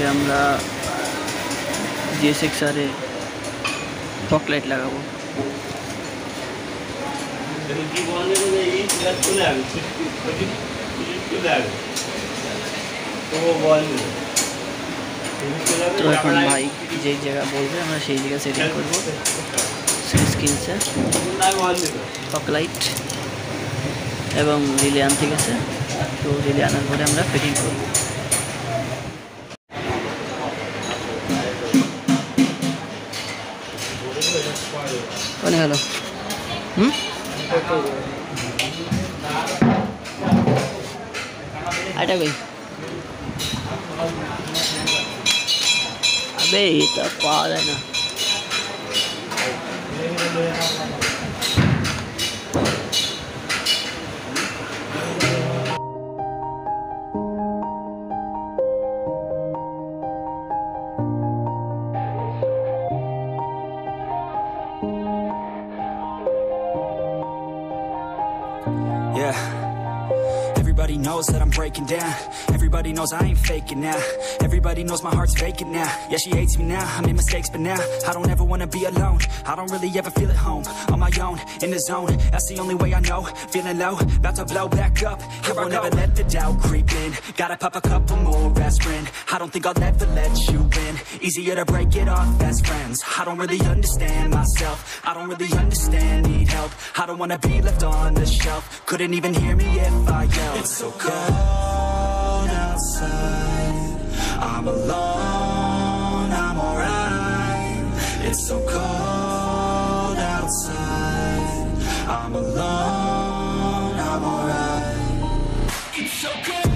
আজকে আমরা Gsxr এ fog light লাগাবো। তো এখন ভাই যেই জায়গা বলবে আমরা সেই জায়গা সেটিং করবো। স্কিনসে ফগ লাইট এবং রিলে আনতে গেছে, তো রিলে আনার পরে আমরা ফিটিং করবো। কোনে হলো এটা কই? अबे ये तो पाल है ना। Yeah. Everybody knows that I'm breaking down. Everybody knows I ain't faking now. Everybody knows my heart's vacant now. Yeah, she hates me now, I made mistakes but now I don't ever wanna be alone. I don't really ever feel at home. On my own, in the zone, that's the only way I know. Feeling low, about to blow back up. Here I won't ever let the doubt creep in. Gotta pop a couple more aspirin. I don't think I'll ever let you in. Easier to break it off best friends. I don't really understand myself. I don't really understand, need help. I don't wanna be left on the shelf. Couldn't even hear me if I yelled. It's so cold outside, I'm alone, I'm alright. It's so cold outside, I'm alone, I'm alright. It's so cold.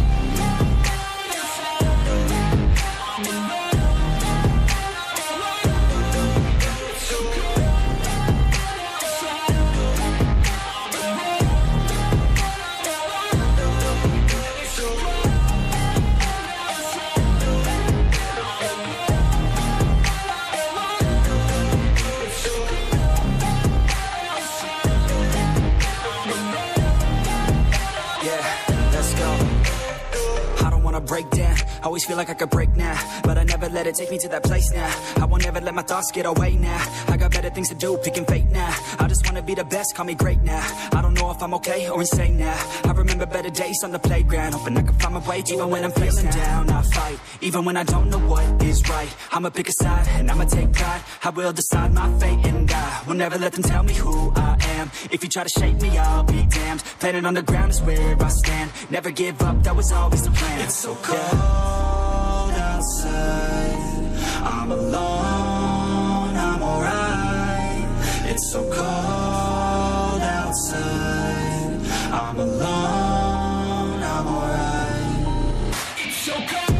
Break down, always feel like I could break now, but I never let it take me to that place now. I won't ever let my thoughts get away now. I got better things to do, picking fate now. I just wanna be the best, call me great now. I don't know if I'm okay or insane now. I remember better days on the playground, hoping I can find my way even when I'm feeling down. I fight, even when I don't know what is right. I'ma pick a side and I'ma take pride. I will decide my fate and I will never let them tell me who I am. If you try to shape me, I'll be damned. Planet on the ground is where I stand. Never give up, that was always the plan. It's so cold outside, I'm alone, I'm alright. It's so cold outside, I'm alone, I'm alright. It's so cold.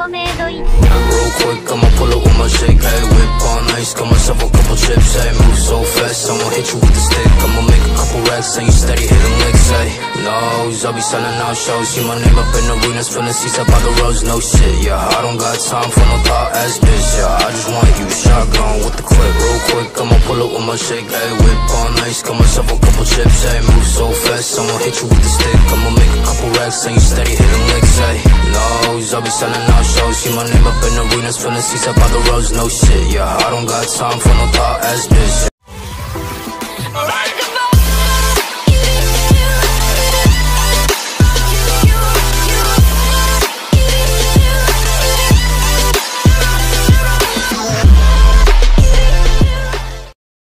Real quick, I'ma pull up with my shake, hey, whip on ice, got myself a couple chips, hey, move so fast, I'ma hit you with the stick, I'ma make a couple racks, and you steady hitting licks, hey, nose, I'll be selling out shows, see my name up in arenas, filling seats up by the roads, no shit, yeah, I don't got time for no thought ass bitch, yeah, I just want you shotgun with the clip, real quick, I'ma pull up with my shake, hey, whip on ice, got myself a couple chips, hey, move so fast, I'ma hit you with the stick, I'ma make a couple racks, and you steady hitting licks, hey, nose, I'll be selling out shows, see my name up in arenas, filling seats up by the roads, no shit, yeah, I don't got time for no thought ass bitch,